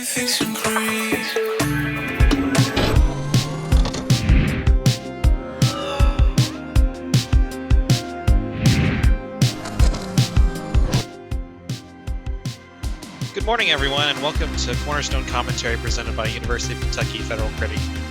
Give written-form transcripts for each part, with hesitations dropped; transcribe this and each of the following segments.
fix and crease. Good morning, everyone, and welcome to Cornerstone Commentary presented by University of Kentucky Federal Credit Union.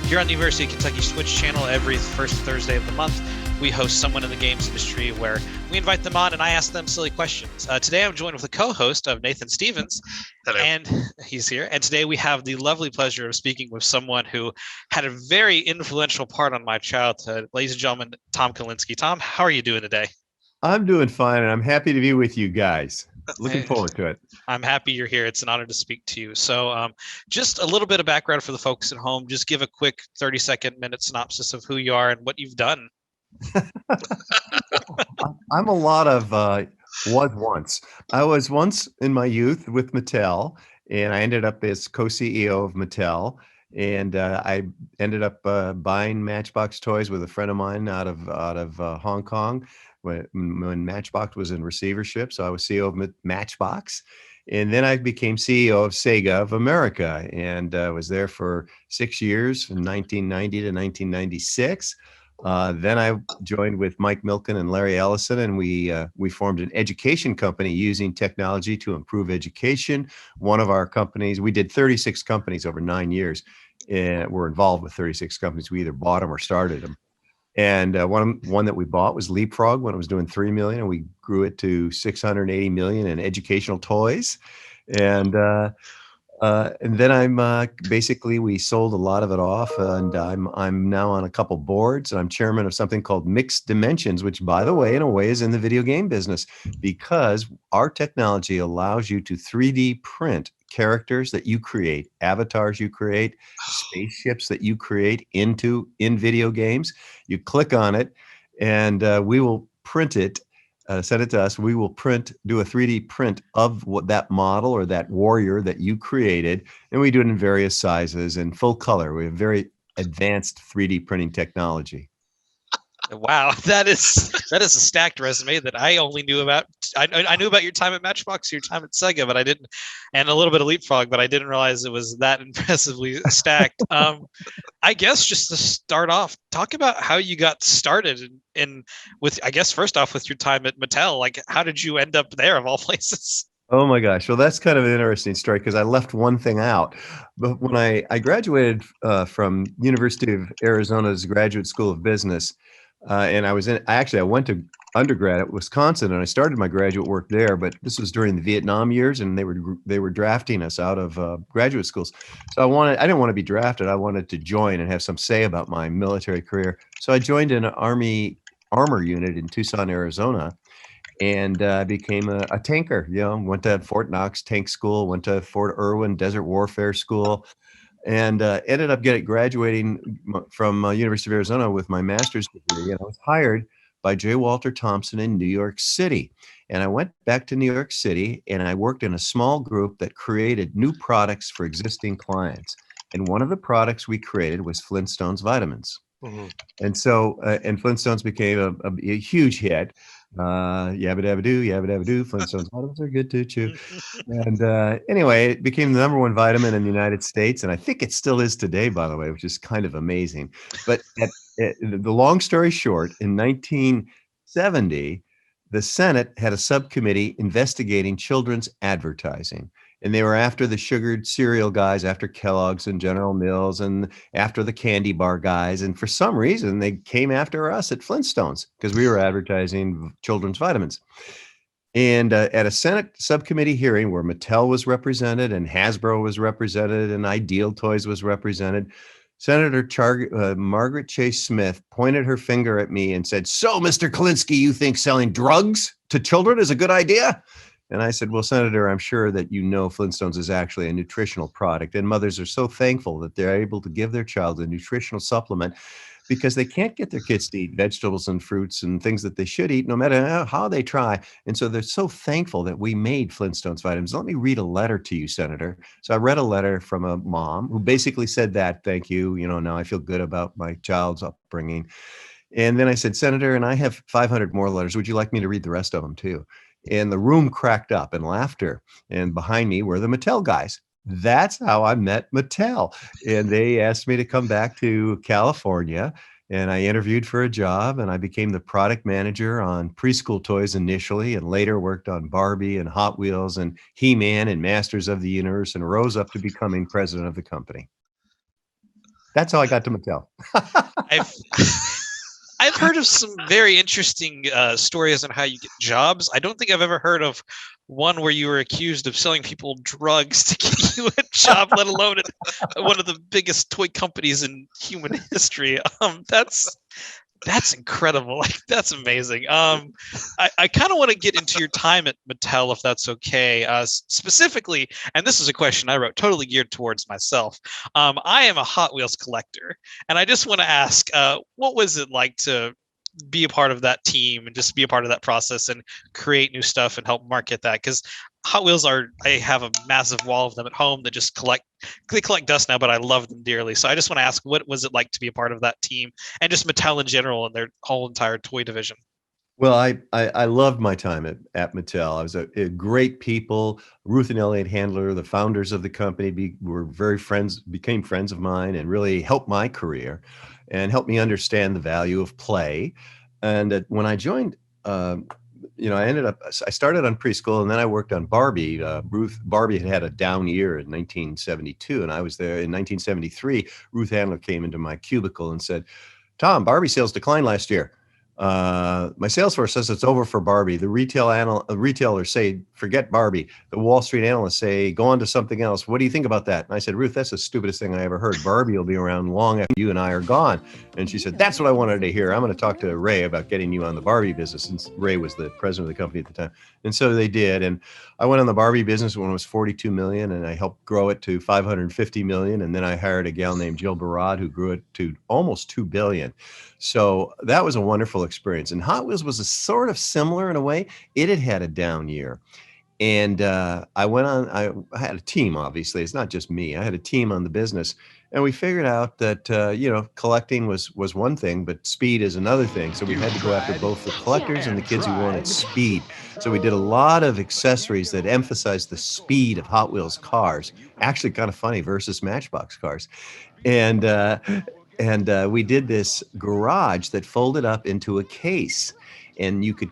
Here on the University of Kentucky Switch channel, every first Thursday of the month, we host someone in the games industry where we invite them on and I ask them silly questions. Today, I'm joined with a co-host of Nathan Stevens. Hello. And he's here. And today we have the lovely pleasure of speaking with someone who had a very influential part on my childhood. Ladies and gentlemen, Tom Kalinske. Tom, how are you doing today? I'm doing fine, and I'm happy to be with you guys. Looking forward to it. I'm happy you're here. It's an honor to speak to you. So just a little bit of background for the folks at home. Just give a quick 30-minute synopsis of who you are and what you've done. I'm a lot of was once. I was once in my youth with Mattel, and I ended up as co-CEO of Mattel. And I ended up buying Matchbox toys with a friend of mine out of Hong Kong when Matchbox was in receivership. So I was CEO of Matchbox. And then I became CEO of Sega of America, and was there for 6 years, from 1990 to 1996. Then I joined with Mike Milken and Larry Ellison, and we formed an education company using technology to improve education. One of our companies, we did 36 companies over 9 years, and we're involved with 36 companies. We either bought them or started them. And one that we bought was Leapfrog when it was doing $3 million, and we grew it to $680 million in educational toys. And then basically we sold a lot of it off, and I'm now on a couple boards, and I'm chairman of something called Mixed Dimensions, which, by the way, in a way is in the video game business, because our technology allows you to 3D print characters that you create, avatars you create, spaceships that you create in video games. You click on it, and we will print it. Send it to us. We will do a 3D print of what that model or that warrior that you created, and we do it in various sizes and full color. We have very advanced 3D printing technology. Wow, that is a stacked resume that I only knew about. I knew about your time at Matchbox, your time at Sega, but I didn't, and a little bit of Leapfrog, but I didn't realize it was that impressively stacked. I guess just to start off, talk about how you got started with, I guess, first off, with your time at Mattel. Like, how did you end up there of all places? Oh my gosh. Well, that's kind of an interesting story because I left one thing out. But when I graduated from University of Arizona's Graduate School of Business, and I went to undergrad at Wisconsin, and I started my graduate work there, but this was during the Vietnam years, and they were drafting us out of graduate schools. So I didn't want to be drafted. I wanted to join and have some say about my military career. So I joined an Army armor unit in Tucson, Arizona, and became a tanker. Went to Fort Knox Tank School, went to Fort Irwin Desert Warfare School, and ended up graduating from University of Arizona with my master's degree. And I was hired by J. Walter Thompson in New York City. And I went back to New York City, and I worked in a small group that created new products for existing clients. And one of the products we created was Flintstones vitamins. Mm-hmm. And so, and Flintstones became a huge hit. Yabba dabba doo, Flintstones vitamins are good to chew. And anyway, it became the number one vitamin in the United States, and I think it still is today, by the way, which is kind of amazing. But the long story short, in 1970, the Senate had a subcommittee investigating children's advertising. And they were after the sugared cereal guys, after Kellogg's and General Mills, and after the candy bar guys. And for some reason, they came after us at Flintstones because we were advertising children's vitamins. And at a Senate subcommittee hearing where Mattel was represented and Hasbro was represented and Ideal Toys was represented, Senator Margaret Chase Smith pointed her finger at me and said, "So, Mr. Kalinske, you think selling drugs to children is a good idea?" And I said, "Well, Senator, I'm sure that you know Flintstones is actually a nutritional product, and mothers are so thankful that they're able to give their child a nutritional supplement because they can't get their kids to eat vegetables and fruits and things that they should eat no matter how they try. And so they're so thankful that we made Flintstones vitamins. Let me read a letter to you, Senator." So I read a letter from a mom who basically said that, "Thank you. Now I feel good about my child's upbringing." And then I said, "Senator, and I have 500 more letters. Would you like me to read the rest of them too?" And the room cracked up in laughter. And behind me were the Mattel guys. that's how I met Mattel. And they asked me to come back to California. And I interviewed for a job and I became the product manager on preschool toys initially, and later worked on Barbie and Hot Wheels and He-Man and Masters of the Universe, and rose up to becoming president of the company. That's how I got to Mattel. I've I've heard of some very interesting stories on how you get jobs. I don't think I've ever heard of one where you were accused of selling people drugs to get you a job, let alone at one of the biggest toy companies in human history. That's incredible. Like that's amazing. I kind of want to get into your time at Mattel, if that's okay. Specifically, and this is a question I wrote totally geared towards myself. I am a Hot Wheels collector, and I just want to ask, what was it like to be a part of that team and just be a part of that process and create new stuff and help market that? Because Hot Wheels I have a massive wall of them at home that just they collect dust now, but I love them dearly. So I just want to ask, what was it like to be a part of that team and just Mattel in general and their whole entire toy division? Well, I loved my time at Mattel. I was a great people. Ruth and Elliot Handler, the founders of the company, were very friends, became friends of mine, and really helped my career and helped me understand the value of play. And when I joined, I started on preschool, and then I worked on Barbie. Barbie had a down year in 1972, and I was there in 1973. Ruth Handler came into my cubicle and said, "Tom, Barbie sales declined last year. My sales force says it's over for Barbie. The retailers say, forget Barbie. The Wall Street analysts say, go on to something else. What do you think about that?" And I said, "Ruth, that's the stupidest thing I ever heard. Barbie will be around long after you and I are gone." And she said, "That's what I wanted to hear. I'm going to talk to Ray about getting you on the Barbie business." Since Ray was the president of the company at the time. And so they did. And I went on the Barbie business when it was 42 million, and I helped grow it to 550 million. And then I hired a gal named Jill Barad, who grew it to almost 2 billion. So that was a wonderful experience. And Hot Wheels was a sort of similar in a way. It had had a down year. And I went on, I had a team, obviously. It's not just me. I had a team on the business. And we figured out that, collecting was one thing, but speed is another thing. So we had to go after both the collectors and the kids who wanted speed. So we did a lot of accessories that emphasized the speed of Hot Wheels cars. Actually, kind of funny versus Matchbox cars. And we did this garage that folded up into a case, and you could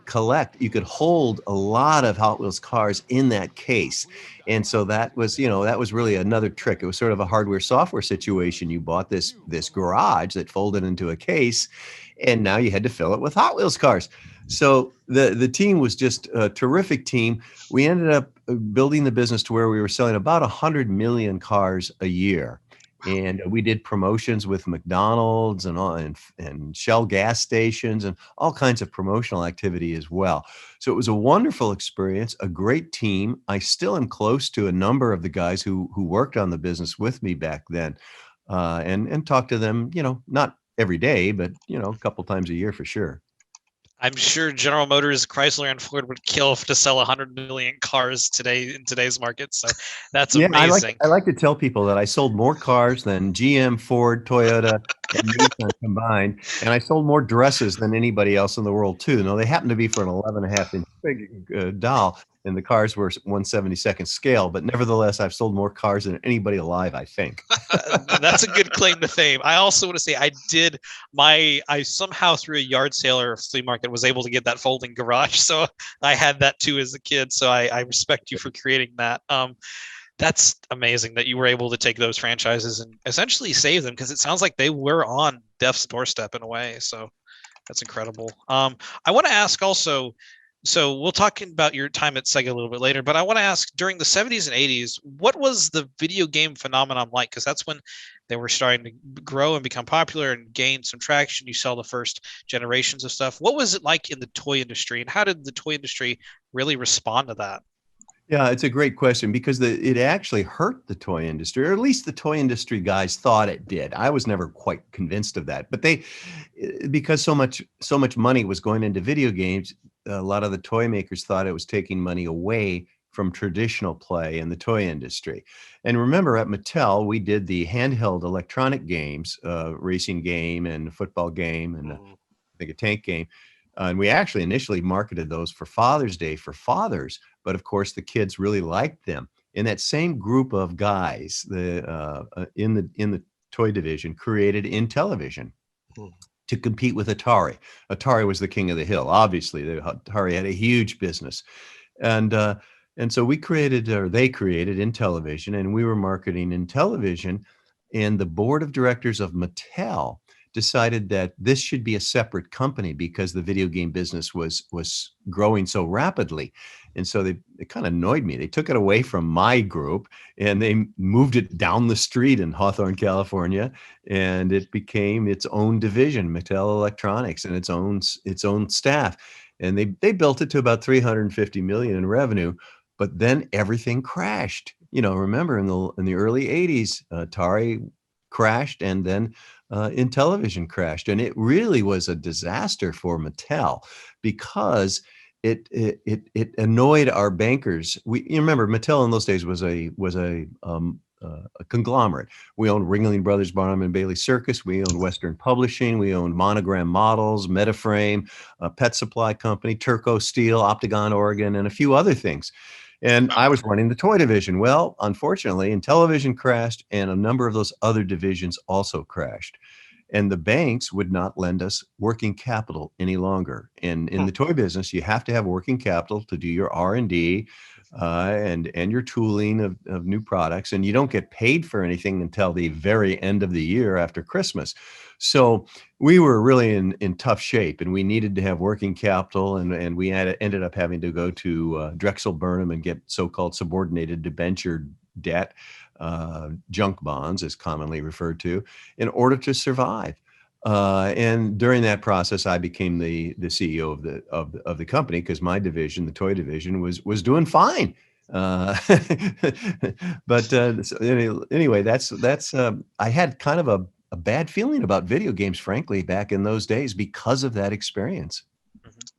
hold a lot of Hot Wheels cars in that case. And so that was really another trick. It was sort of a hardware software situation. You bought this garage that folded into a case, and now you had to fill it with Hot Wheels cars. So the team was just a terrific team. We ended up building the business to where we were selling about 100 million cars a year. And we did promotions with McDonald's and Shell gas stations and all kinds of promotional activity as well. So it was a wonderful experience, a great team. I still am close to a number of the guys who worked on the business with me back then, and talk to them, not every day, but a couple times a year for sure. I'm sure General Motors, Chrysler, and Ford would kill to sell 100 million cars today in today's market. So that's Yeah, amazing. I like to tell people that I sold more cars than GM, Ford, Toyota, and Nissan combined, and I sold more dresses than anybody else in the world too. No, they happened to be for an 11.5-inch big doll, and the cars were 1/72nd scale. But nevertheless, I've sold more cars than anybody alive, I think. That's a good claim to fame. I also want to say I somehow through a yard sale or a flea market was able to get that folding garage. So I had that too as a kid. So I respect you for creating that. That's amazing that you were able to take those franchises and essentially save them, because it sounds like they were on death's doorstep in a way. So that's incredible. I want to ask also, so we'll talk about your time at Sega a little bit later, but I want to ask, during the 70s and 80s, what was the video game phenomenon like? Because that's when they were starting to grow and become popular and gain some traction. You saw the first generations of stuff. What was it like in the toy industry, and how did the toy industry really respond to that? Yeah, it's a great question because it actually hurt the toy industry, or at least the toy industry guys thought it did. I was never quite convinced of that, but because so much money was going into video games, a lot of the toy makers thought it was taking money away from traditional play in the toy industry. And remember, at Mattel, we did the handheld electronic games, racing game and football game, and I think a tank game. And we actually initially marketed those for Father's Day for fathers, but of course the kids really liked them. And that same group of guys, in the toy division, created Intellivision to compete with Atari. Atari was the king of the hill. Obviously, Atari had a huge business, and so we created, or they created, Intellivision, and we were marketing Intellivision. And the board of directors of Mattel decided that this should be a separate company because the video game business was growing so rapidly. And so they kind of annoyed me. They took it away from my group and they moved it down the street in Hawthorne, California, and it became its own division, Mattel Electronics, and its own staff. And they built it to about 350 million in revenue, but then everything crashed. Remember in the early 80s, Atari crashed, and then Intellivision crashed, and it really was a disaster for Mattel because it annoyed our bankers. You remember Mattel in those days was a conglomerate. We owned Ringling Brothers, Barnum and Bailey Circus. We owned Western Publishing. We owned Monogram Models, Metaframe, Pet Supply Company, Turco Steel, Optagon Oregon, and a few other things. And I was running the toy division. Well, unfortunately, Intellivision crashed, and a number of those other divisions also crashed. And the banks would not lend us working capital any longer. And in the toy business, you have to have working capital to do your R&D and your tooling of new products. And you don't get paid for anything until the very end of the year after Christmas. So we were really in tough shape, and we needed to have working capital. And we ended up having to go to Drexel Burnham and get so-called subordinated debenture debt, junk bonds, as commonly referred to, in order to survive. And during that process, I became the CEO of the company because my division, the toy division, was doing fine. But so anyway, that's I had kind of a bad feeling about video games, frankly, back in those days because of that experience.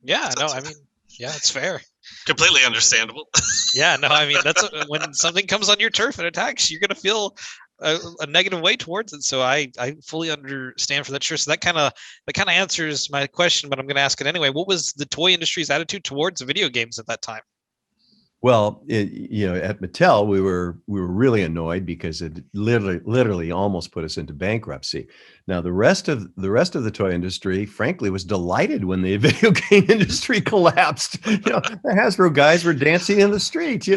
Yeah, no, I mean, yeah, it's fair. Completely understandable. Yeah, no, I mean, that's when something comes on your turf and attacks, you're going to feel a negative way towards it. So I fully understand for that. Sure. So that kind of answers my question, but I'm going to ask it anyway. What was the toy industry's attitude towards video games at that time? Well, at Mattel, we were really annoyed because it literally almost put us into bankruptcy. Now, the rest of the toy industry, frankly, was delighted when the video game industry collapsed. The Hasbro guys were dancing in the street. They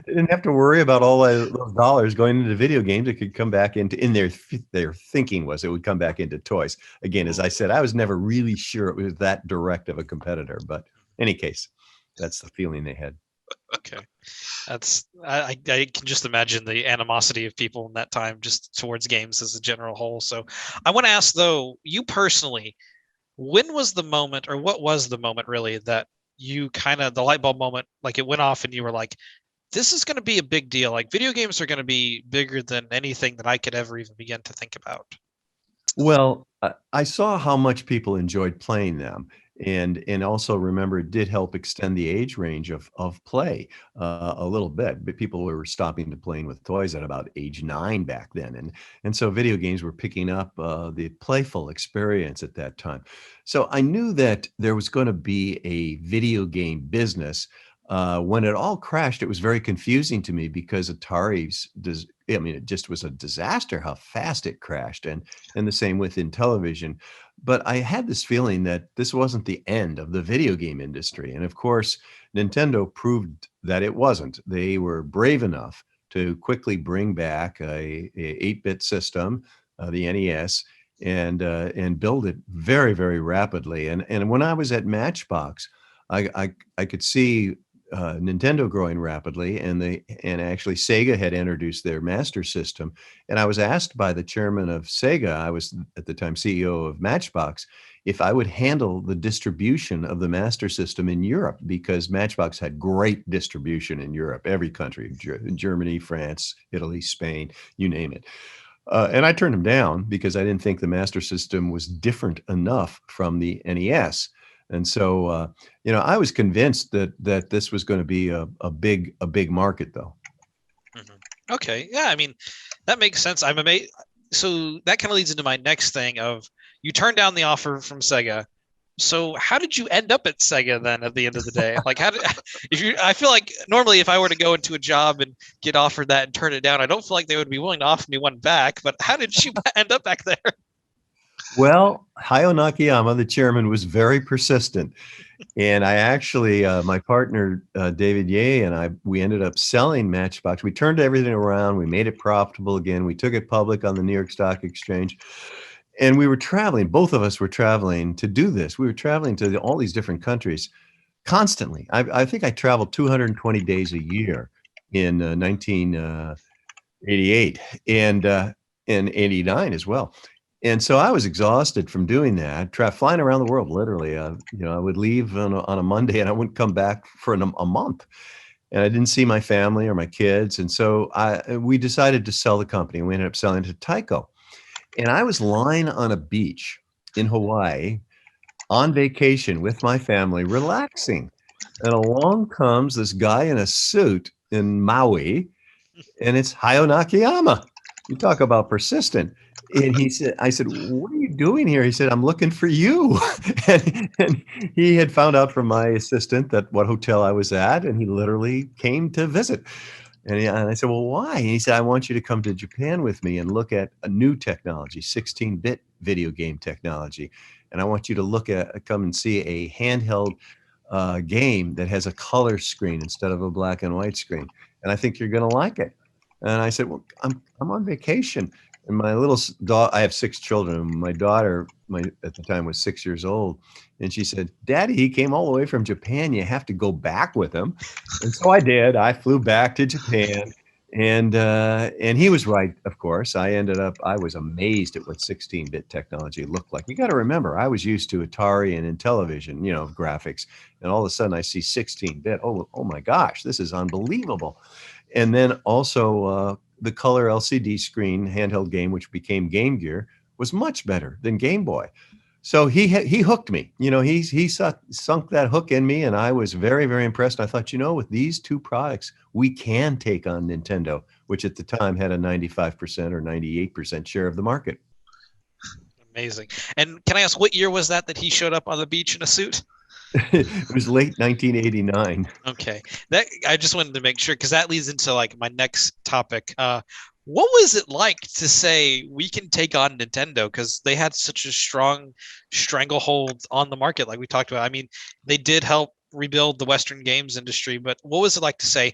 didn't have to worry about all those dollars going into video games. It could come back in their thinking was it would come back into toys. Again, as I said, I was never really sure it was that direct of a competitor. But in any case, that's the feeling they had. Okay, I can just imagine the animosity of people in that time just towards games as a general whole. So I want to ask, though, you personally, when was the moment, or what was the moment really, that you kind of, the light bulb moment, like it went off and you were like, this is going to be a big deal, like video games are going to be bigger than anything that I could ever even begin to think about? Well, I saw how much people enjoyed playing them, and also remember it did help extend the age range of play a little bit. But people were stopping to playing with toys at about age 9 back then, and so video games were picking up the playful experience at that time. So I knew that there was going to be a video game business. When it all crashed, it was very confusing to me because it just was a disaster how fast it crashed, and the same with Intellivision. But I had this feeling that this wasn't the end of the video game industry. And of course, Nintendo proved that it wasn't. They were brave enough to quickly bring back a 8-bit system, the NES, and build it very, very rapidly. And when I was at Matchbox, I could see Nintendo growing rapidly, and actually Sega had introduced their Master System. And I was asked by the chairman of Sega, I was at the time CEO of Matchbox, if I would handle the distribution of the Master System in Europe, because Matchbox had great distribution in Europe, every country, Germany, France, Italy, Spain, you name it. And I turned him down because I didn't think the Master System was different enough from the NES. And so, I was convinced that this was going to be a big market, though. Mm-hmm. Okay, yeah, I mean, that makes sense. I'm amazed. So that kind of leads into my next thing of you turned down the offer from Sega. So how did you end up at Sega then at the end of the day? Like how did if you I feel like normally if I were to go into a job and get offered that and turn it down, I don't feel like they would be willing to offer me one back, but how did you end up back there? Well, Hayao Nakayama, the chairman, was very persistent. And I actually, my partner, David Ye, and I, we ended up selling Matchbox. We turned everything around. We made it profitable again. We took it public on the New York Stock Exchange. And we were traveling, both of us were traveling to do this. We were traveling to all these different countries constantly. I think I traveled 220 days a year in 1988 and 89 as well. And so I was exhausted from doing that, flying around the world, literally. I would leave on a Monday and I wouldn't come back for a month. And I didn't see my family or my kids. And so we decided to sell the company. We ended up selling to Tyco. And I was lying on a beach in Hawaii on vacation with my family, relaxing. And along comes this guy in a suit in Maui, and it's Hayao Nakayama. You talk about persistent. And he said, I said, what are you doing here? He said, I'm looking for you. and he had found out from my assistant that what hotel I was at, and he literally came to visit. And I said, well, why? And he said, I want you to come to Japan with me and look at a new technology, 16-bit video game technology. And I want you to come and see a handheld game that has a color screen instead of a black and white screen. And I think you're going to like it. And I said, well, I'm on vacation. And my little daughter, I have 6 children. My daughter, at the time was 6 years old. And she said, Daddy, he came all the way from Japan. You have to go back with him. And so I did. I flew back to Japan. And he was right, of course. I was amazed at what 16-bit technology looked like. You got to remember, I was used to Atari and Intellivision, graphics. And all of a sudden I see 16-bit. Oh my gosh, this is unbelievable. And then also the color LCD screen handheld game, which became Game Gear, was much better than Game Boy. So he hooked me. He sunk that hook in me, and I was very, very impressed. I thought, with these two products, we can take on Nintendo, which at the time had a 95% or 98% share of the market. Amazing. And can I ask what year was that he showed up on the beach in a suit? It was late 1989. Okay. That I just wanted to make sure because that leads into like my next topic. What was it like to say we can take on Nintendo because they had such a strong stranglehold on the market, like we talked about? I mean, they did help rebuild the Western games industry, but what was it like to say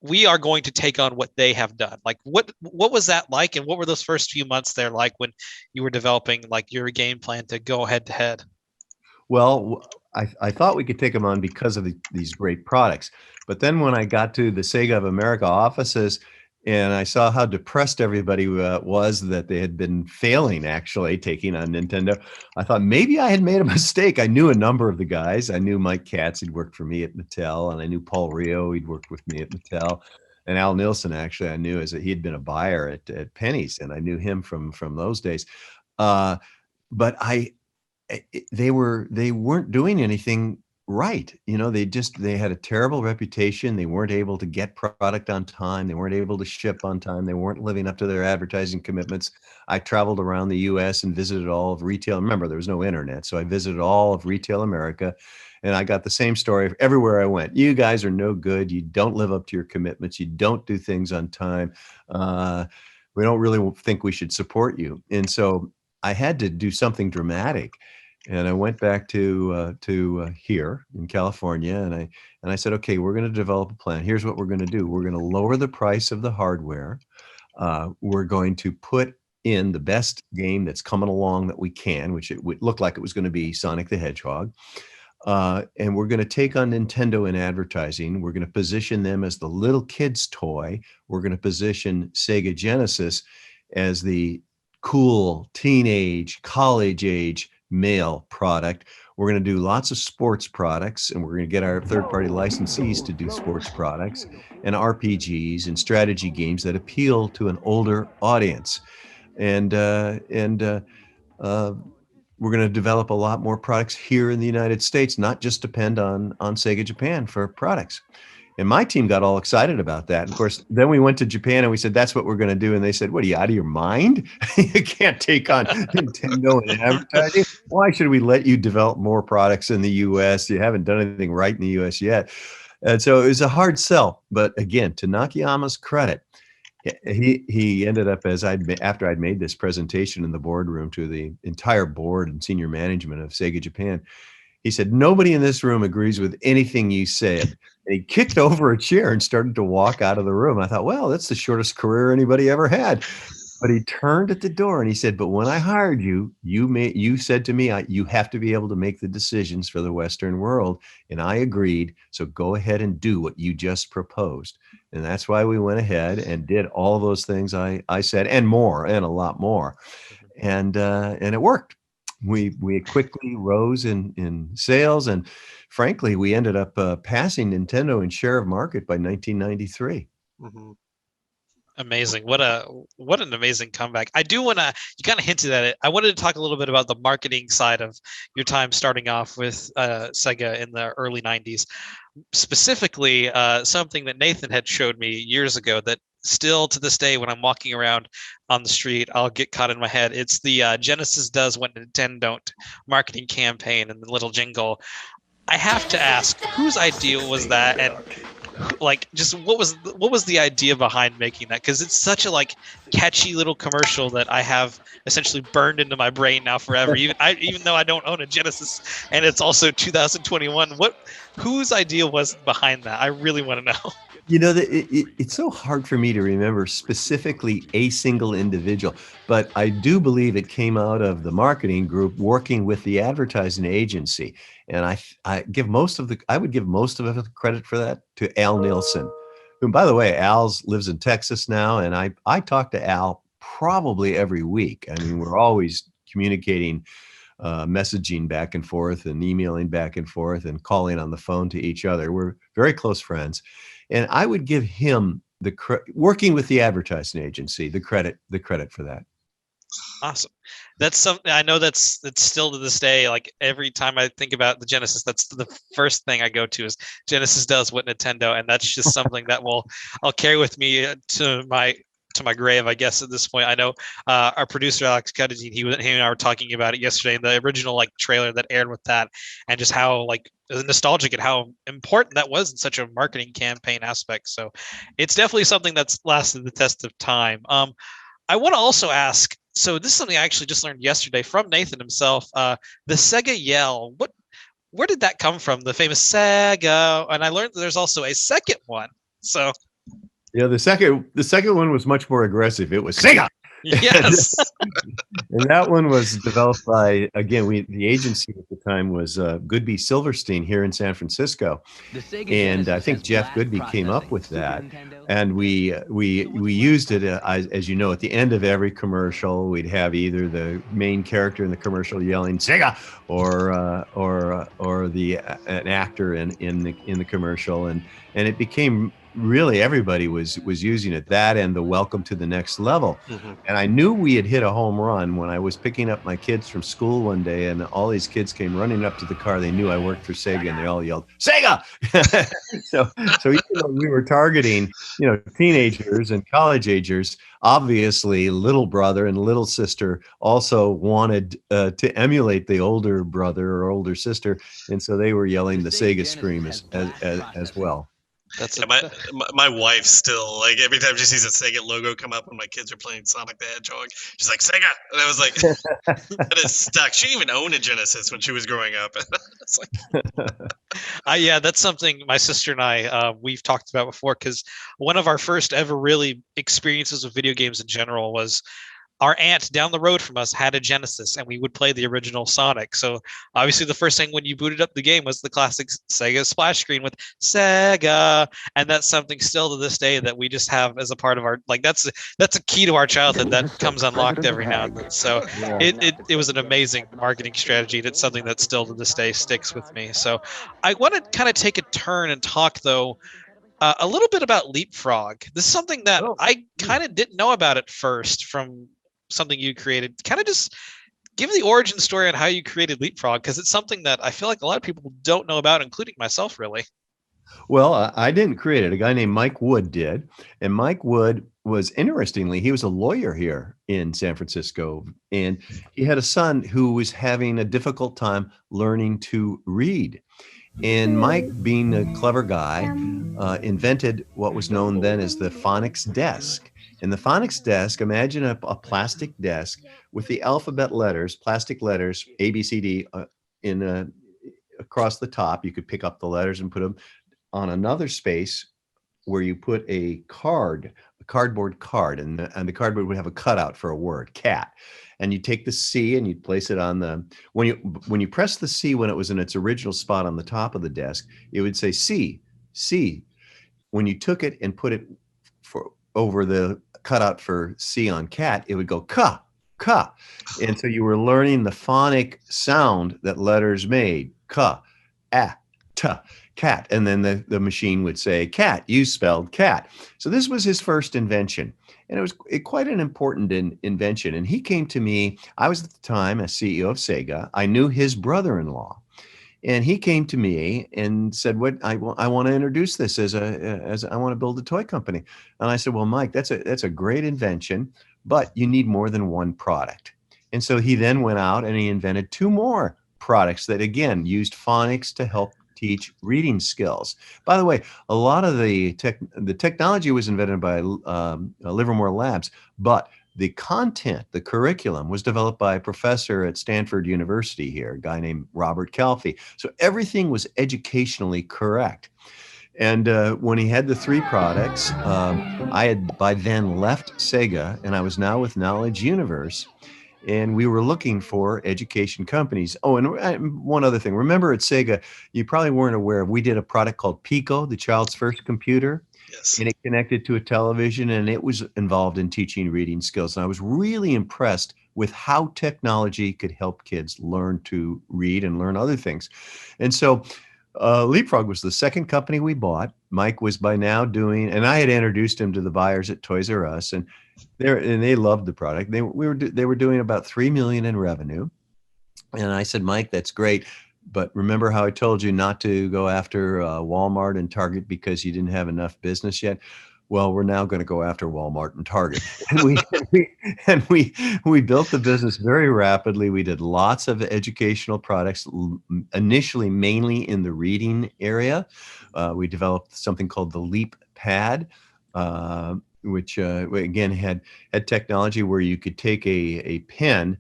we are going to take on what they have done? Like, what was that like, and what were those first few months there like when you were developing like your game plan to go head to head? Well, I thought we could take them on because of these great products. But then when I got to the Sega of America offices and I saw how depressed everybody was that they had been failing actually taking on Nintendo, I thought maybe I had made a mistake. I knew a number of the guys. I knew Mike Katz, he'd worked for me at Mattel, and I knew Paul Rio, he'd worked with me at Mattel. And Al Nilsson, actually, I knew he had been a buyer at Penny's, and I knew him from those days. But they weren't doing anything right. They had a terrible reputation. They weren't able to get product on time. They weren't able to ship on time. They weren't living up to their advertising commitments. I traveled around the US and visited all of retail. Remember, there was no internet. So I visited all of retail America, and I got the same story everywhere I went. You guys are no good. You don't live up to your commitments. You don't do things on time. We don't really think we should support you. And so I had to do something dramatic. And I went back to here in California, and I said, okay, we're going to develop a plan. Here's what we're going to do. We're going to lower the price of the hardware. We're going to put in the best game that's coming along that we can, which it looked like it was going to be Sonic the Hedgehog. And we're going to take on Nintendo in advertising. We're going to position them as the little kid's toy. We're going to position Sega Genesis as the cool teenage, college age male product. We're going to do lots of sports products, and we're going to get our third-party licensees to do sports products and RPGs and strategy games that appeal to an older audience. And we're going to develop a lot more products here in the United States, not just depend on Sega Japan for products. And my team got all excited about that. And of course, then we went to Japan and we said, that's what we're going to do. And they said, what are you, out of your mind? You can't take on Nintendo and advertising. Why should we let you develop more products in the US? You haven't done anything right in the US yet. And so it was a hard sell. But again, to Nakayama's credit, he ended up, after I'd made this presentation in the boardroom to the entire board and senior management of Sega Japan, he said, nobody in this room agrees with anything you said. And he kicked over a chair and started to walk out of the room. I thought, well, that's the shortest career anybody ever had. But he turned at the door and he said, but when I hired you, you said to me, you have to be able to make the decisions for the Western world. And I agreed. So go ahead and do what you just proposed. And that's why we went ahead and did all those things I said, and more, and a lot more. And it worked. We quickly rose in sales, and frankly, we ended up passing Nintendo in share of market by 1993. Mm-hmm. Amazing. What an amazing comeback. I do want to, you kind of hinted at it. I wanted to talk a little bit about the marketing side of your time starting off with Sega in the early 90s. Specifically, something that Nathan had showed me years ago that still to this day, when I'm walking around on the street, I'll get caught in my head. It's the Genesis does what Nintendo don't marketing campaign and the little jingle. I have to ask, whose idea was that? And like, just what was the idea behind making that? Because it's such a like catchy little commercial that I have essentially burned into my brain now forever. Even though I don't own a Genesis, and it's also 2021. Whose idea was behind that? I really want to know. You know, it's so hard for me to remember specifically a single individual, but I do believe it came out of the marketing group working with the advertising agency. And I would give most of the credit for that to Al Nielsen, who, by the way, lives in Texas now. And I talk to Al probably every week. I mean, we're always communicating, messaging back and forth and emailing back and forth and calling on the phone to each other. We're very close friends. And I would give him working with the advertising agency, the credit for that. Awesome. That's something I know that's still to this day. Like every time I think about the Genesis, that's the first thing I go to is Genesis does what Nintendo, and that's just something that I'll carry with me to my grave, I guess. At this point, I know our producer Alex Cuttagene, he and I were talking about it yesterday in the original like trailer that aired with that, and just how like nostalgic and how important that was in such a marketing campaign aspect. So it's definitely something that's lasted the test of time. I want to also ask, so this is something I actually just learned yesterday from Nathan himself, the Sega yell. Where did that come from? The famous Sega, and I learned that there's also a second one. So yeah, the second one was much more aggressive. It was Sega. Yes. And that one was developed by, again, the agency at the time was Goodby Silverstein here in San Francisco. And I think Jeff Goodby came up with that. And we used it, as you know, at the end of every commercial, we'd have either the main character in the commercial yelling Sega or an actor in the commercial. And it became, really everybody was using it, that and the welcome to the next level. Mm-hmm. And I knew we had hit a home run when I was picking up my kids from school one day, and all these kids came running up to the car. They knew I worked for Sega, and they all yelled Sega. so even though we were targeting teenagers and college agers, obviously little brother and little sister also wanted to emulate the older brother or older sister, and so they were yelling the Sega scream as well. That's my wife still, like, every time she sees a Sega logo come up when my kids are playing Sonic the Hedgehog, she's like, Sega! And I was like, that is stuck. She didn't even own a Genesis when she was growing up. It's like, yeah, that's something my sister and I, we've talked about before, because one of our first ever really experiences with video games in general was our aunt down the road from us had a Genesis, and we would play the original Sonic. So obviously the first thing when you booted up the game was the classic Sega splash screen with Sega. And that's something still to this day that we just have as a part of our, like, that's a key to our childhood that comes unlocked every now and then. So it was an amazing marketing strategy. And it's something that still to this day sticks with me. So I want to kind of take a turn and talk, though, a little bit about Leapfrog. This is something that I kind of didn't know about at first from something you created. Kind of just give the origin story on how you created Leapfrog, because it's something that I feel like a lot of people don't know about, including myself, really. Well, I didn't create it. A guy named Mike Wood did. And Mike Wood was, interestingly, he was a lawyer here in San Francisco. And he had a son who was having a difficult time learning to read. And Mike, being a clever guy, invented what was known then as the phonics desk. And the phonics desk, imagine a plastic desk with the alphabet letters, plastic letters, A, B, C, D, across the top. You could pick up the letters and put them on another space where you put a cardboard card, and the cardboard would have a cutout for a word, cat. And you take the C and you place it on when you press the C when it was in its original spot on the top of the desk, it would say C, C. When you took it and put it over the cutout for C on cat, it would go ka, ka. And so you were learning the phonic sound that letters made, ka, ah, ta, cat. And then the machine would say, cat, you spelled cat. So this was his first invention. And it was quite an important invention. And he came to me, I was at the time a CEO of Sega. I knew his brother-in-law. And he came to me and said, "What I want to introduce this as I want to build a toy company." And I said, "Well, Mike, that's a great invention, but you need more than one product." And so he then went out and he invented two more products that again used phonics to help teach reading skills. By the way, a lot of the technology was invented by Livermore Labs, but the content, the curriculum was developed by a professor at Stanford University here, a guy named Robert Calfee. So everything was educationally correct. And when he had the three products, I had by then left Sega and I was now with Knowledge Universe. And we were looking for education companies. Oh, and one other thing. Remember at Sega, you probably weren't aware of, we did a product called Pico, the child's first computer. Yes. And it connected to a television, and it was involved in teaching reading skills. And I was really impressed with how technology could help kids learn to read and learn other things. And so Leapfrog was the second company we bought. Mike was by now doing, and I had introduced him to the buyers at Toys R Us, and they loved the product. They were doing about $3 million in revenue. And I said, "Mike, that's great. But remember how I told you not to go after Walmart and Target because you didn't have enough business yet? Well, we're now going to go after Walmart and Target." And we built the business very rapidly. We did lots of educational products, initially mainly in the reading area. We developed something called the Leap Pad, which again had technology where you could take a pen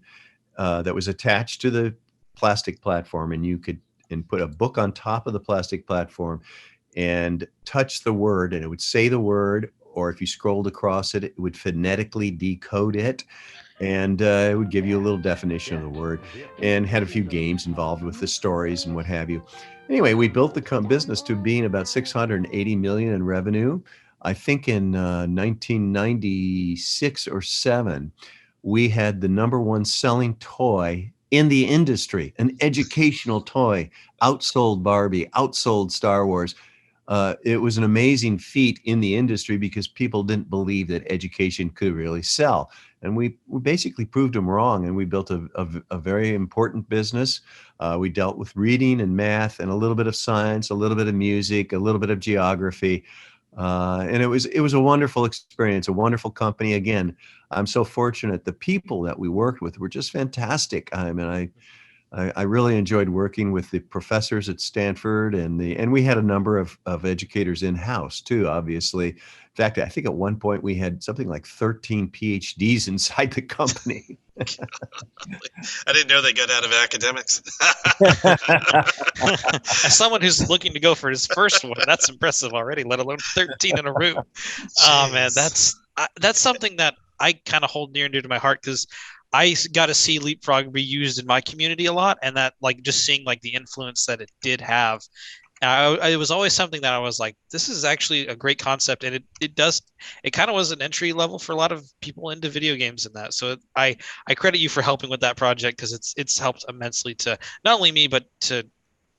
that was attached to the plastic platform, and you could put a book on top of the plastic platform and touch the word, and it would say the word, or if you scrolled across it, it would phonetically decode it, and it would give you a little definition of the word, and had a few games involved with the stories and what have you. Anyway, we built the business to being about $680 million in revenue. I think in 1996 or 7, we had the number one selling toy in the industry, an educational toy, outsold Barbie, outsold Star Wars. It was an amazing feat in the industry because people didn't believe that education could really sell. And we basically proved them wrong, and we built a very important business. We dealt with reading and math and a little bit of science, a little bit of music, a little bit of geography. And it was a wonderful experience, a wonderful company. Again, I'm so fortunate. The people that we worked with were just fantastic. I mean, I really enjoyed working with the professors at Stanford, and we had a number of educators in-house too, obviously. In fact, I think at one point we had something like 13 PhDs inside the company. I didn't know they got out of academics. As someone who's looking to go for his first one, that's impressive already, let alone 13 in a room. Oh man, that's something that I kind of hold near and dear to my heart, because I got to see Leapfrog be used in my community a lot, and that like just seeing like the influence that it did have. It was always something that I was like, this is actually a great concept, and it kind of was an entry level for a lot of people into video games in that. So I credit you for helping with that project, because it's helped immensely to not only me but to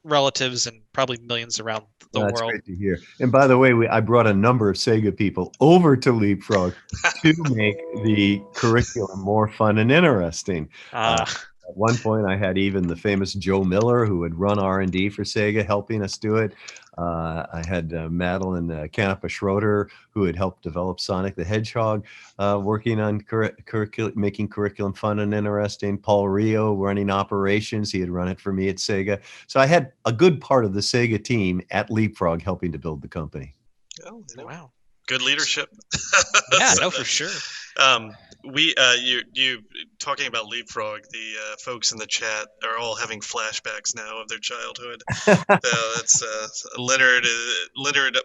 relatives and probably millions around the That's world. great to hear. And by the way, I brought a number of Sega people over to Leapfrog to make the curriculum more fun and interesting. At one point, I had even the famous Joe Miller, who had run R&D for Sega, helping us do it. I had Madeline Canepa Schroeder, who had helped develop Sonic the Hedgehog, working on making curriculum fun and interesting. Paul Rio running operations. He had run it for me at Sega. So I had a good part of the Sega team at Leapfrog helping to build the company. Oh, Wow. good leadership. Yeah, So, no, for sure. You talking about Leapfrog, the folks in the chat are all having flashbacks now of their childhood. That's Leonard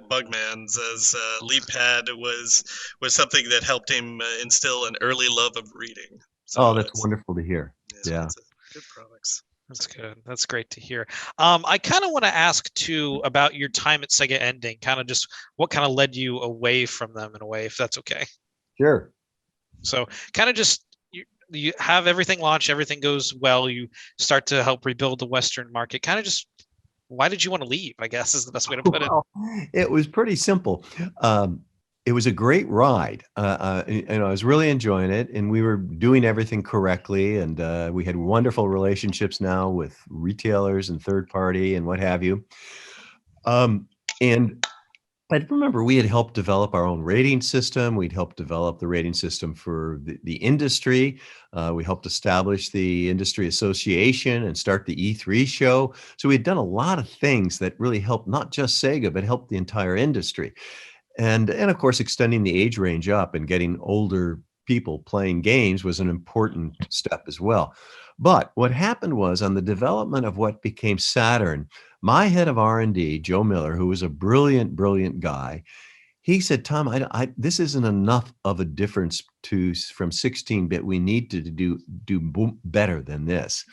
Bugman says LeapPad was something that helped him instill an early love of reading. So Oh, that's wonderful to hear. Yeah. It's good products. That's good. That's great to hear. I kind of want to ask too about your time at Sega ending, kind of just what kind of led you away from them in a way, if that's okay. Sure. So kind of just you have everything launched, everything goes well, you start to help rebuild the Western market. Kind of just why did you want to leave, I guess is the best way to put it. Well, it was pretty simple. It was a great ride. I was really enjoying it, and we were doing everything correctly, and we had wonderful relationships now with retailers and third party and what have you. And I remember we had helped develop our own rating system. We'd helped develop the rating system for the industry. We helped establish the industry association and start the E3 show. So we had done a lot of things that really helped not just Sega, but helped the entire industry. And of course, extending the age range up and getting older people playing games was an important step as well. But what happened was on the development of what became Saturn, my head of R&D, Joe Miller, who was a brilliant, brilliant guy, he said, Tom, this isn't enough of a difference from 16-bit. We need to do better than this.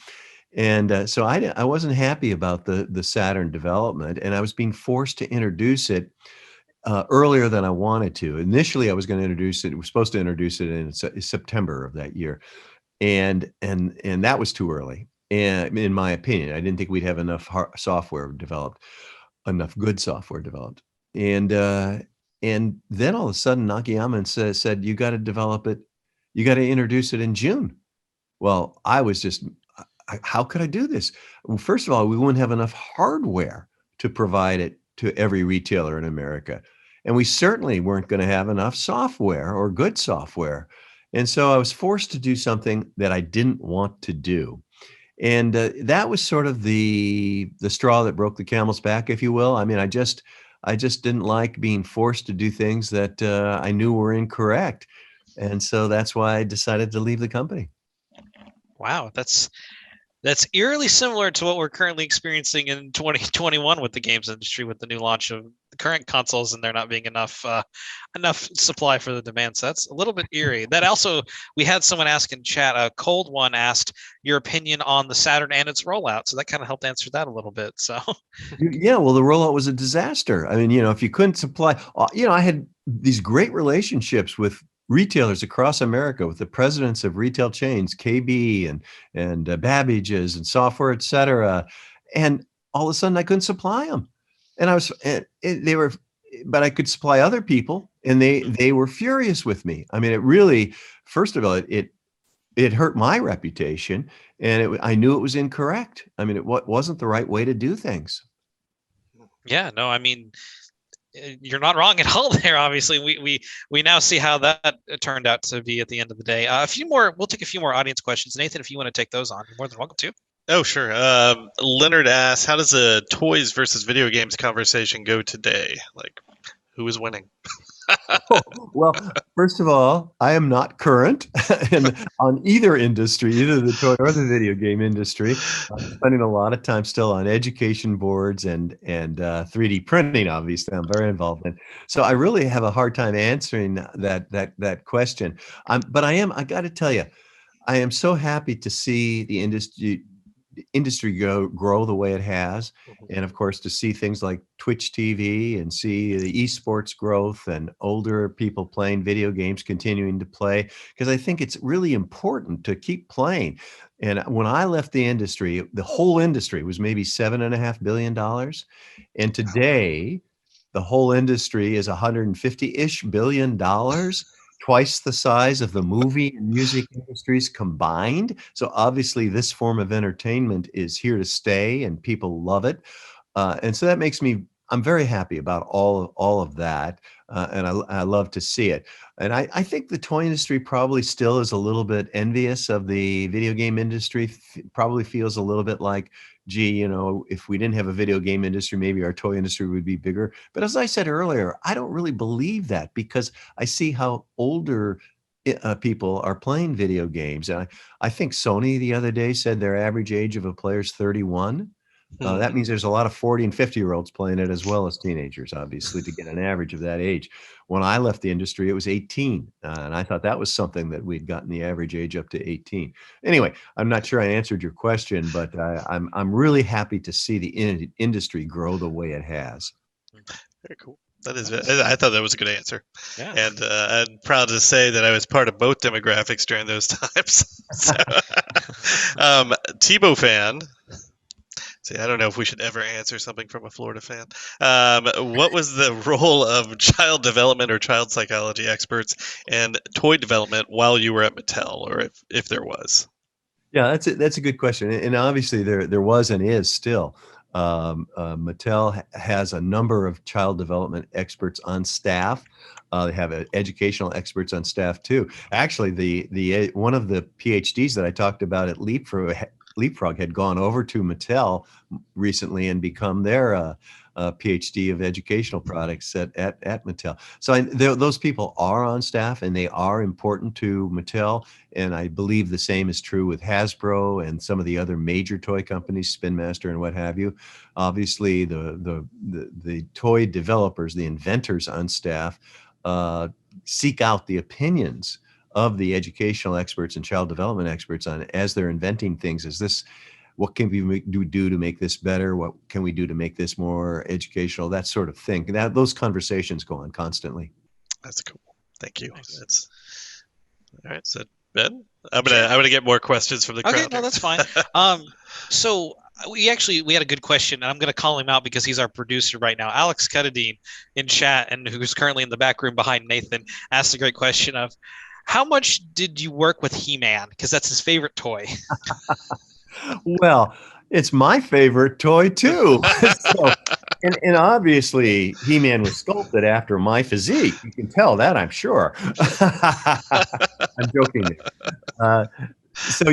And so I wasn't happy about the Saturn development, and I was being forced to introduce it earlier than I wanted to. Initially, I was going to introduce it. We were supposed to introduce it in September of that year, and that was too early. And in my opinion, I didn't think we'd have enough software developed, enough good software developed. And then all of a sudden, Nakayama said, "You got to develop it. You got to introduce it in June." Well, I was just, how could I do this? Well, first of all, we wouldn't have enough hardware to provide it to every retailer in America. And we certainly weren't going to have enough software or good software. And so I was forced to do something that I didn't want to do. And that was sort of the straw that broke the camel's back, if you will. I mean, I just didn't like being forced to do things that I knew were incorrect. And so that's why I decided to leave the company. Wow, that's eerily similar to what we're currently experiencing in 2021 with the games industry, with the new launch of the current consoles and there not being enough supply for the demand. So that's a little bit eerie. That also, we had someone ask in chat, a cold one asked your opinion on the Saturn and its rollout. So that kind of helped answer that a little bit. So yeah, well, the rollout was a disaster. I mean, if you couldn't supply, I had these great relationships with retailers across America, with the presidents of retail chains, KB and Babbage's and Software, et cetera. And all of a sudden I couldn't supply them. And they were, but I could supply other people, and they were furious with me. I mean, it really, first of all, it hurt my reputation, and I knew it was incorrect. I mean, it wasn't the right way to do things. Yeah, no, I mean, you're not wrong at all there. Obviously, we now see how that turned out to be at the end of the day. We'll take a few more audience questions. Nathan, if you want to take those on, you're more than welcome to. Oh, sure. Leonard asks, how does a toys versus video games conversation go today? Like, who is winning? Well, first of all, I am not current on either industry, either the toy or the video game industry. I'm spending a lot of time still on education boards and 3D printing. Obviously, I'm very involved in. So I really have a hard time answering that question. But I got to tell you, I am so happy to see the industry grow the way it has, and of course to see things like Twitch TV and see the esports growth and older people playing video games continuing to play, because I think it's really important to keep playing. And when I left the industry, the whole industry was maybe $7.5 billion, and today the whole industry is $150-ish billion, twice the size of the movie and music industries combined. So obviously this form of entertainment is here to stay and people love it. And so that makes me, I'm very happy about all of that, and I love to see it. And I think the toy industry probably still is a little bit envious of the video game industry. Probably feels a little bit like, gee, if we didn't have a video game industry, maybe our toy industry would be bigger. But as I said earlier, I don't really believe that because I see how older people are playing video games. And I think Sony the other day said their average age of a player is 31. That means there's a lot of 40 and 50-year-olds playing it as well as teenagers, obviously, to get an average of that age. When I left the industry, it was 18. And I thought that was something that we'd gotten the average age up to 18. Anyway, I'm not sure I answered your question, but I'm really happy to see the industry grow the way it has. Very cool. That is. I thought that was a good answer. Yeah. And I'm proud to say that I was part of both demographics during those times. So, Tebow fan. See, I don't know if we should ever answer something from a Florida fan. What was the role of child development or child psychology experts and toy development while you were at Mattel, or if there was? Yeah, that's a good question, and obviously there was and is still. Mattel has a number of child development experts on staff. They have educational experts on staff too. Actually, the one of the PhDs that I talked about at Leapfrog had gone over to Mattel recently and become their PhD of educational products at Mattel. So those people are on staff and they are important to Mattel. And I believe the same is true with Hasbro and some of the other major toy companies, Spin Master and what have you. Obviously, the toy developers, the inventors on staff, seek out the opinions of the educational experts and child development experts on as they're inventing things. What can we do to make this better? What can we do to make this more educational? That sort of thing. Those conversations go on constantly. That's cool. Thank you. Nice. That's all right. So Ben, I'm gonna get more questions from the crowd. Okay, no, that's fine. So we had a good question, and I'm gonna call him out because he's our producer right now. Alex Cuttadine in chat, and who's currently in the back room behind Nathan, asked a great question of, how much did you work with He-Man? Because that's his favorite toy. Well, it's my favorite toy too. And obviously, He-Man was sculpted after my physique. You can tell that, I'm sure. I'm joking. So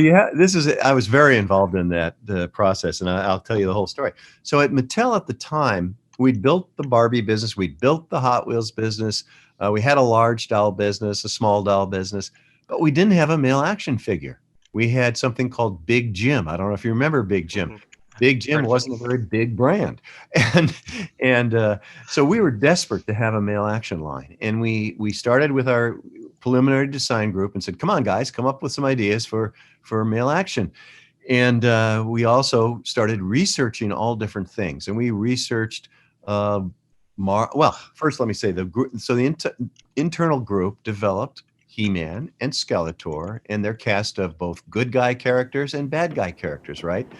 I was very involved in the process, and I'll tell you the whole story. So at Mattel at the time, we'd built the Barbie business, we'd built the Hot Wheels business, we had a large doll business, a small doll business, but we didn't have a male action figure. We had something called Big Jim. I don't know if you remember Big Jim. Big Jim wasn't a very big brand, and so we were desperate to have a male action line. And we started with our preliminary design group and said, "Come on, guys, come up with some ideas for male action." And we also started researching all different things. And we researched. First, let me say the internal group developed He-Man and Skeletor and their cast of both good guy characters and bad guy characters, right?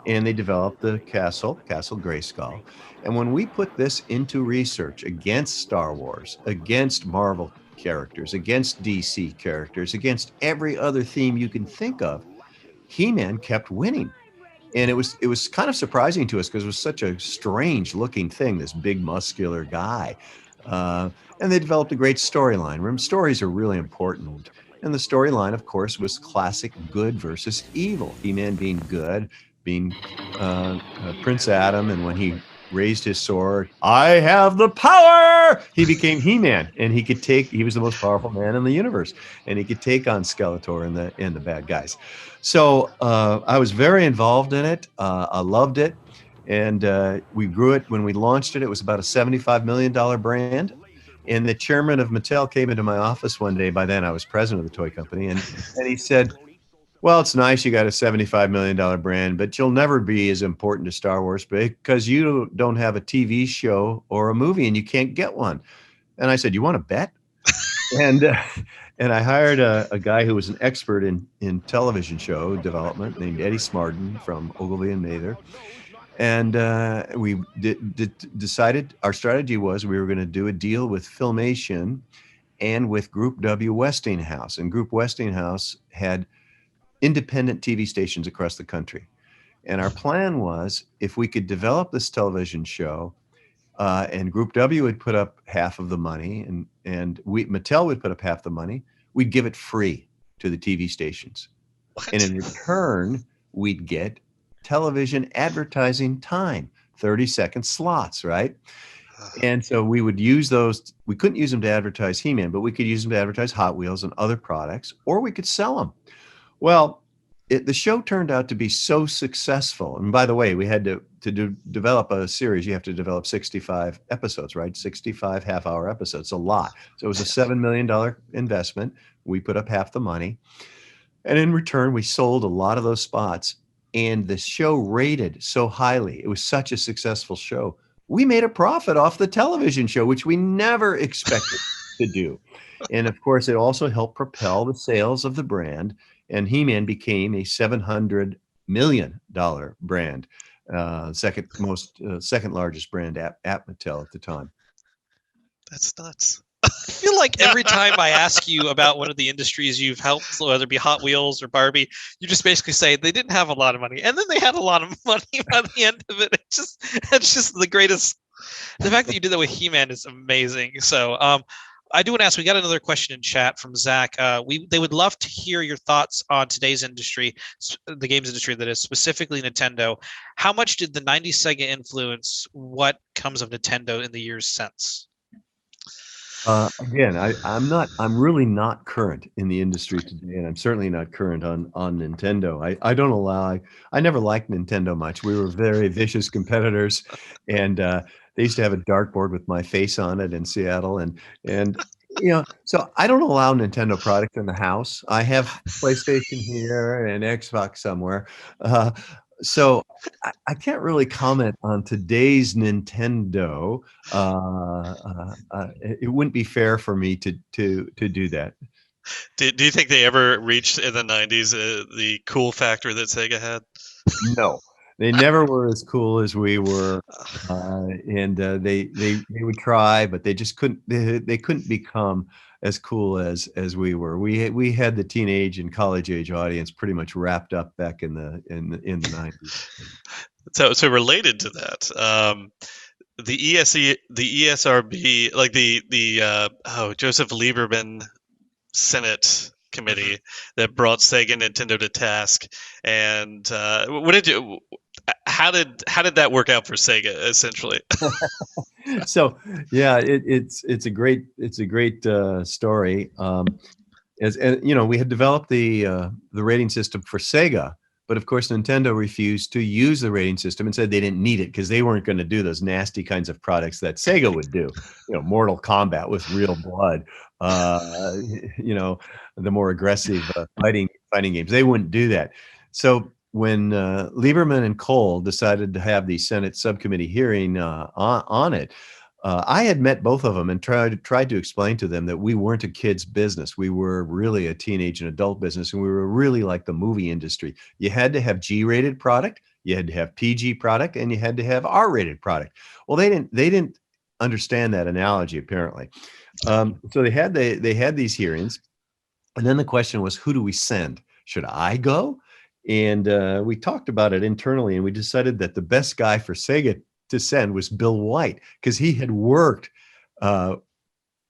And they developed the Castle Grayskull. And when we put this into research against Star Wars, against Marvel characters, against DC characters, against every other theme you can think of, He-Man kept winning. And it was kind of surprising to us because it was such a strange looking thing, this big muscular guy. And they developed a great storyline. Remember, stories are really important. And the storyline, of course, was classic good versus evil. He-Man being good, being Prince Adam. And when he raised his sword, I have the power, he became He-Man. And he was the most powerful man in the universe. And he could take on Skeletor and the bad guys. So I was very involved in it. I loved it. And we grew it. When we launched it, it was about a $75 million brand. And the chairman of Mattel came into my office one day. By then, I was president of the toy company. And he said, well, it's nice you got a $75 million brand, but you'll never be as important to Star Wars because you don't have a TV show or a movie and you can't get one. And I said, you want to bet? And I hired a guy who was an expert in television show development named Eddie Smarden from Ogilvy and Mather. And we decided our strategy was we were going to do a deal with Filmation and with Group W Westinghouse. And Group Westinghouse had independent TV stations across the country. And our plan was if we could develop this television show and Group W would put up half of the money, and Mattel would put up half the money. We'd give it free to the TV stations, and What? in return, we'd get television advertising time, 30-second slots, right? And so we would use those. We couldn't use them to advertise He-Man, but we could use them to advertise Hot Wheels and other products, or we could sell them. Well, the show turned out to be so successful. And by the way, we had to develop a series. You have to develop 65 episodes, right? 65 half-hour episodes, a lot. So it was a $7 million investment. We put up half the money. And in return, we sold a lot of those spots. And the show rated so highly. It was such a successful show. We made a profit off the television show, which we never expected to do. And of course, it also helped propel the sales of the brand. And He-Man became a $700 million brand, second largest brand at Mattel at the time. That's nuts. I feel like every time I ask you about one of the industries you've helped, whether it be Hot Wheels or Barbie, you just basically say they didn't have a lot of money, and then they had a lot of money by the end of it. It's just the greatest. The fact that you did that with He-Man is amazing. So, I do want to ask. We got another question in chat from Zach. They would love to hear your thoughts on today's industry, the games industry that is, specifically Nintendo. How much did the '90s Sega influence what comes of Nintendo in the years since? Again, I'm really not current in the industry today, and I'm certainly not current on Nintendo. I never liked Nintendo much. We were very vicious competitors, and they used to have a dartboard with my face on it in Seattle, and so I don't allow Nintendo product in the house. I have PlayStation here and Xbox somewhere. So I can't really comment on today's Nintendo. It wouldn't be fair for me to do that. Do you think they ever reached in the '90s the cool factor that Sega had? No, they never were as cool as we were, and they would try, but they just couldn't. They couldn't become as cool as we were. We had the teenage and college age audience pretty much wrapped up back in the 90s. So related to that, the ESRB, like the Joseph Lieberman Senate committee that brought Sega and Nintendo to task, and how did that work out for Sega essentially? So yeah, it's a great story. We had developed the rating system for Sega, but of course Nintendo refused to use the rating system and said they didn't need it because they weren't going to do those nasty kinds of products that Sega would do. Mortal Kombat with real blood. The more aggressive fighting games. They wouldn't do that. So when Lieberman and Cole decided to have the Senate subcommittee hearing on it, I had met both of them and tried to explain to them that we weren't a kid's business. We were really a teenage and adult business, and we were really like the movie industry. You had to have G-rated product, you had to have PG product, and you had to have R-rated product. Well, they didn't understand that analogy apparently. So they had these hearings, and then the question was, who do we send? Should I go? And we talked about it internally, and we decided that the best guy for Sega to send was Bill White, because he had worked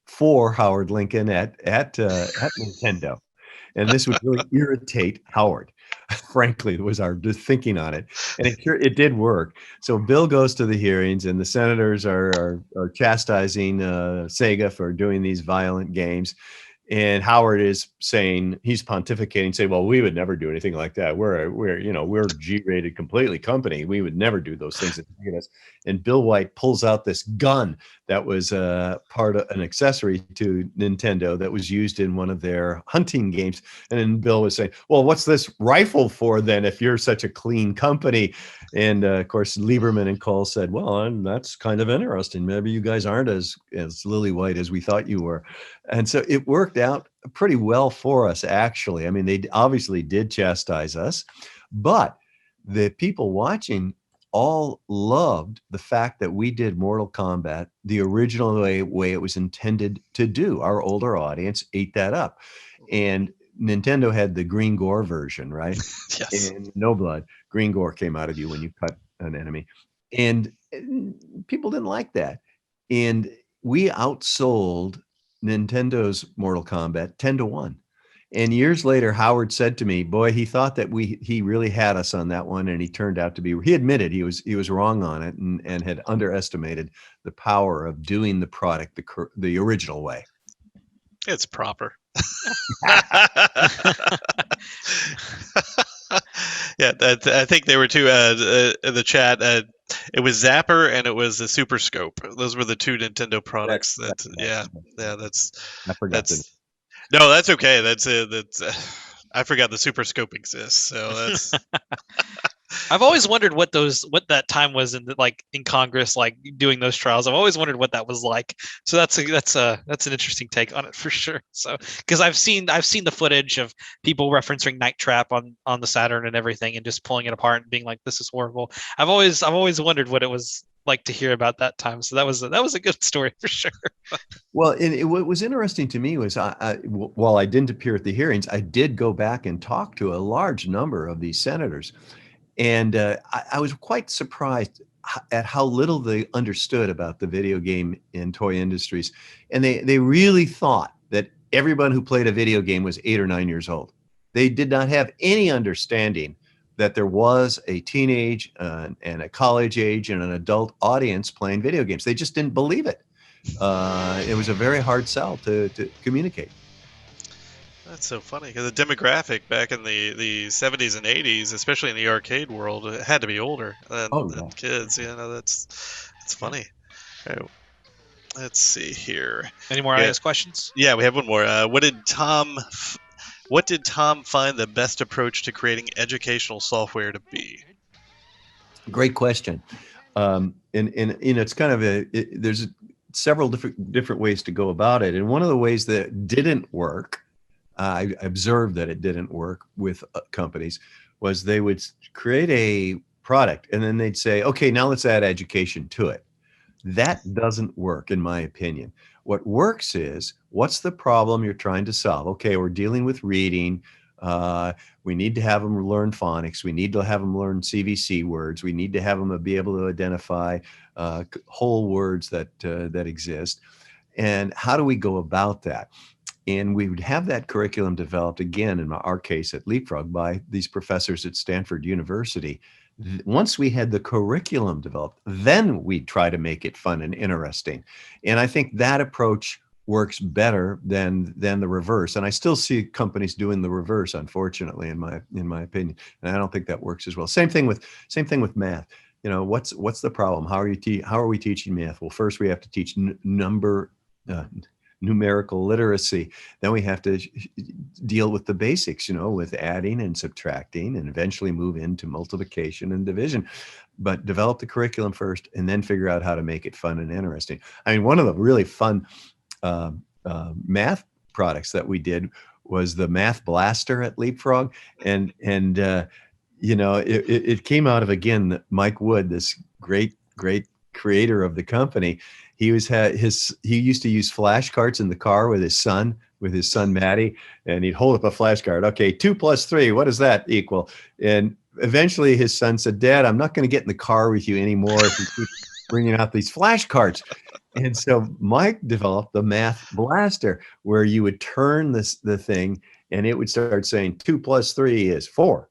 for Howard Lincoln at Nintendo, and this would really irritate Howard. Frankly, was our thinking on it, and it did work. So Bill goes to the hearings, and the senators are chastising Sega for doing these violent games. And Howard is saying, he's pontificating, saying, well, we would never do anything like that. We're G-rated completely company. We would never do those things. And Bill White pulls out this gun that was part of an accessory to Nintendo that was used in one of their hunting games. And then Bill was saying, well, what's this rifle for then if you're such a clean company? And of course, Lieberman and Cole said, well, that's kind of interesting. Maybe you guys aren't as lily white as we thought you were. And so it worked out pretty well for us, actually. I mean, they obviously did chastise us, but the people watching all loved the fact that we did Mortal Kombat the original way it was intended to do. Our older audience ate that up. And Nintendo had the green gore version, right? Yes. And no blood. Green gore came out of you when you cut an enemy. and people didn't like that. And we outsold Nintendo's Mortal Kombat 10-1. And years later, Howard said to me, "Boy, he thought that he really had us on that one, and he turned out to be. He admitted he was wrong on it, and had underestimated the power of doing the product the original way." It's proper. Yeah, I think they were two in the chat. It was Zapper and it was the Super Scope. Those were the two Nintendo products. That's I forgot no, that's okay. That's I forgot the Super Scope exists. So that's. I've always wondered what that time was in Congress, like doing those trials. I've always wondered what that was like. So that's an interesting take on it for sure. So because I've seen the footage of people referencing Night Trap on the Saturn and everything, and just pulling it apart and being like, "This is horrible." I've always wondered what it was like to hear about that time. So that was a good story for sure. Well, and what was interesting to me was, while I didn't appear at the hearings, I did go back and talk to a large number of these senators. And I was quite surprised at how little they understood about the video game and toy industries. And they really thought that everyone who played a video game was 8 or 9 years old. They did not have any understanding that there was a teenage and a college age and an adult audience playing video games. They just didn't believe it. It was a very hard sell to communicate. That's so funny because the demographic back in the 70s and 80s, especially in the arcade world, it had to be older than kids. That's funny. Right, let's see here. Any more audience questions? Yeah, we have one more. What did Tom find the best approach to creating educational software to be? Great question. And it's kind of there's several different ways to go about it. And one of the ways that didn't work, I observed that it didn't work with companies, was they would create a product and then they'd say, "Okay, now let's add education to it." That doesn't work, in my opinion. What works is, what's the problem you're trying to solve? Okay, we're dealing with reading. We need to have them learn phonics. We need to have them learn CVC words. We need to have them be able to identify whole words that exist. And how do we go about that? And we would have that curriculum developed, again, in our case at Leapfrog, by these professors at Stanford University. Once we had the curriculum developed, then we'd try to make it fun and interesting. And I think that approach works better than the reverse. And I still see companies doing the reverse, unfortunately, in my opinion. And I don't think that works as well. Same thing with math. What's the problem? How are we teaching math? Well, first we have to teach numerical literacy. Then we have to deal with the basics, with adding and subtracting, and eventually move into multiplication and division. But develop the curriculum first, and then figure out how to make it fun and interesting. I mean, one of the really fun math products that we did was the Math Blaster at Leapfrog, and it came out of, again, Mike Wood, this great creator of the company. He used to use flashcards in the car with his son Matty, and he'd hold up a flashcard. Okay, 2 + 3, what does that equal? And eventually his son said, "Dad, I'm not going to get in the car with you anymore if you keep bringing out these flashcards." And so Mike developed the Math Blaster, where you would turn the thing and it would start saying 2 + 3 is 4.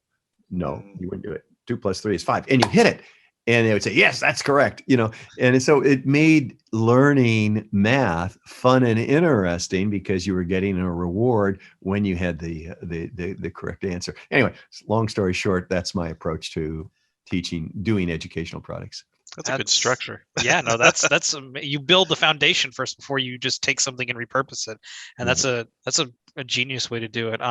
No, you wouldn't do it. 2 + 3 is 5. And you hit it. And they would say, "Yes, that's correct." And so it made learning math fun and interesting because you were getting a reward when you had the correct answer. Anyway, long story short, that's my approach to doing educational products. That's a good structure. Yeah, no, that's you build the foundation first before you just take something and repurpose it, and that's a genius way to do it.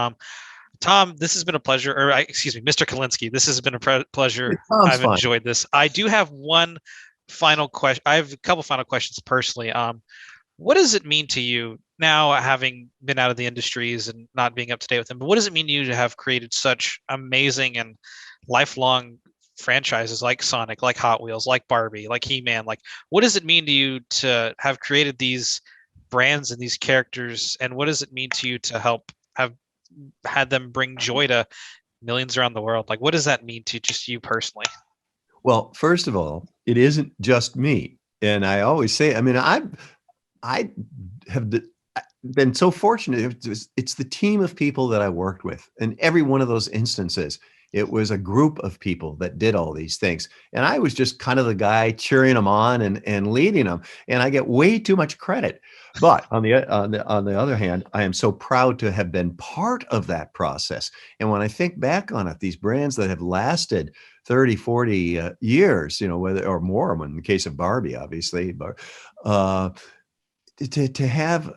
Tom, this has been a pleasure. Or excuse me, Mr. Kalinske, this has been a pleasure. I've enjoyed this. I do have one final question. I have a couple final questions personally. What does it mean to you now, having been out of the industries and not being up to date with them? But what does it mean to you to have created such amazing and lifelong franchises like Sonic, like Hot Wheels, like Barbie, like He-Man? Like, what does it mean to you to have created these brands and these characters? And what does it mean to you to help have had them bring joy to millions around the world? Like, what does that mean to just you personally? Well, first of all, it isn't just me. And I always say, I mean, I have been so fortunate. It's the team of people that I worked with. In every one of those instances, it was a group of people that did all these things. And I was just kind of the guy cheering them on and leading them. And I get way too much credit. But on the other hand, I am so proud to have been part of that process. And when I think back on it, these brands that have lasted 30, 40 years, whether or more, in the case of Barbie, obviously, but uh, to have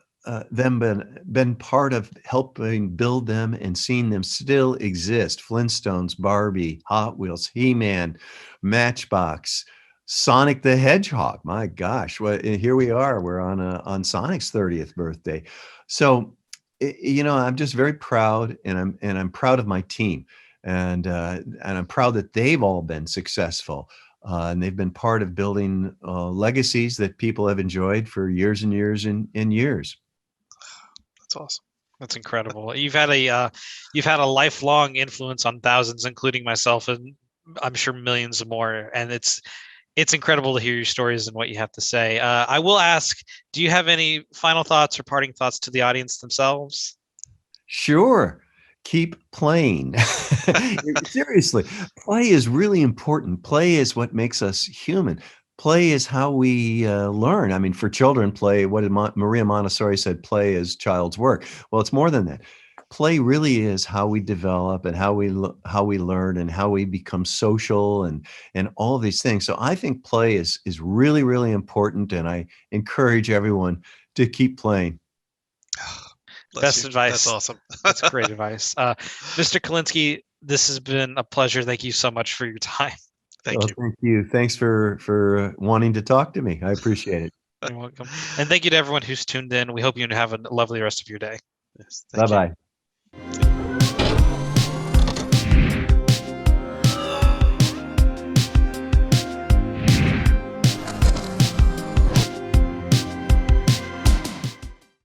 them been part of helping build them and seeing them still exist. Flintstones, Barbie, Hot Wheels, He-Man, Matchbox, Sonic the Hedgehog. My gosh, here we are. We're on Sonic's 30th birthday. So, I'm just very proud, and I'm proud of my team, and I'm proud that they've all been successful. And they've been part of building legacies that people have enjoyed for years and years and years. That's awesome. That's incredible. You've had a lifelong influence on thousands, including myself, and I'm sure millions more. And it's incredible to hear your stories and what you have to say. I will ask, do you have any final thoughts or parting thoughts to the audience themselves? Sure. Keep playing. Seriously, play is really important. Play is what makes us human. Play is how we learn. I mean, for children, play, what did Maria Montessori said, play is child's work. Well, it's more than that. Play really is how we develop and how we learn and how we become social and all of these things. So I think play is really, really important, and I encourage everyone to keep playing. Best advice. That's awesome. That's great advice. Mr. Kalinske, this has been a pleasure. Thank you so much for your time. Thank you. Thank you. Thanks for wanting to talk to me. I appreciate it. You're welcome. And thank you to everyone who's tuned in. We hope you have a lovely rest of your day. Yes, Bye-bye.